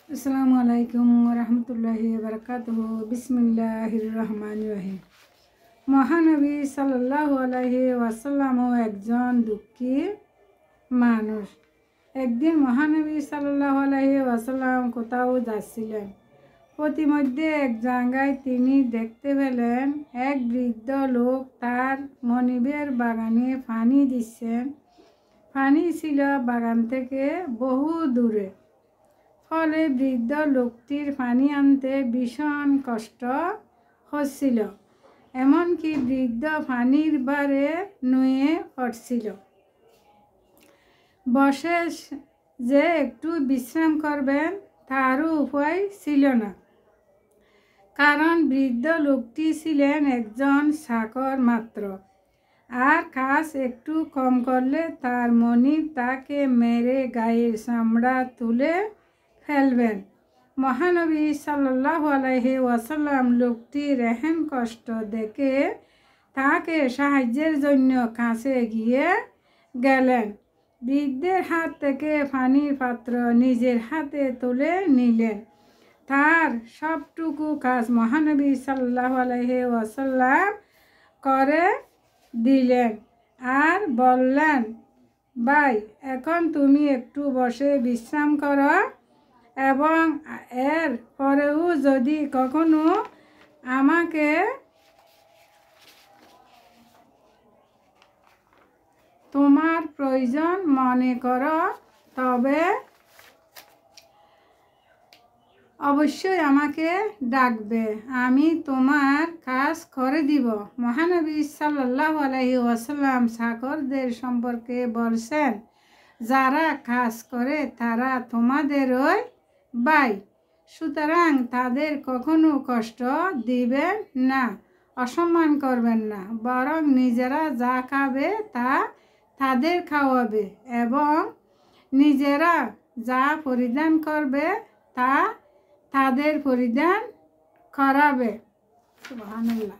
আসসালামু আলাইকুম রহমতুল্লাহি বারাকাতুহু। বিসমিল্লাহির রহমানির রহিম। মহানবী সাল্লাল্লাহু আলাইহি ওয়াসাল্লামও একজন দুঃখী মানুষ। একদিন মহানবী সাল্লাল্লাহু আলাইহি ওয়াসাল্লাম কোথাও যাচ্ছিলেন। প্রতিমধ্যে এক জায়গায় তিনি দেখতে পেলেন এক বৃদ্ধ লোক তার মনিবের বাগানে পানি দিচ্ছেন। পানি ছিল বাগান থেকে বহু দূরে, ফলে বৃদ্ধ লোকটির পানি আনতে ভীষণ কষ্ট হচ্ছিল। এমনকি বৃদ্ধ পানির বারে নুয়ে পড়ছিল। বসে যে একটু বিশ্রাম করবেন তারও উপায় ছিল না, কারণ বৃদ্ধ লোকটি ছিলেন একজন চাকর মাত্র, আর কাজ একটু কম করলে তার মনিব তাকে মেরে গায়ের চামড়া তুলে ফেলবেন। মহানবী সাল্লাল্লাহু আলাইহি ওয়াসাল্লাম লোকটির এহেন কষ্ট দেখে তাকে সাহায্যের জন্য কাছে এগিয়ে গেলেন। বৃদ্ধের হাত থেকে পানির পাত্র নিজের হাতে তুলে নিলেন। তার সবটুকু কাজ মহানবী সাল্লাল্লাহু আলাইহি ওয়াসাল্লাম করে দিলেন আর বললেন, ভাই, এখন তুমি একটু বসে বিশ্রাম করো, এবং এর পরেও যদি কখনো আমাকে তোমার প্রয়োজন মনে করো তবে অবশ্যই আমাকে ডাকবে, আমি তোমার কাজ করে দিব। মহানবী সাল্লাল্লাহু আলাইহি ওয়াসাল্লাম চাকরদের সম্পর্কে বলছেন, যারা কাজ করে তারা তোমাদেরই ভাই, সুতরাং তাদের কখনো কষ্ট দিবেন না, অসম্মান করবেন না, বরং নিজেরা যা খাবে তা তাদের খাওয়াবে এবং নিজেরা যা পরিধান করবে তা তাদের পরিধান করাবে। সুবহানাল্লাহ।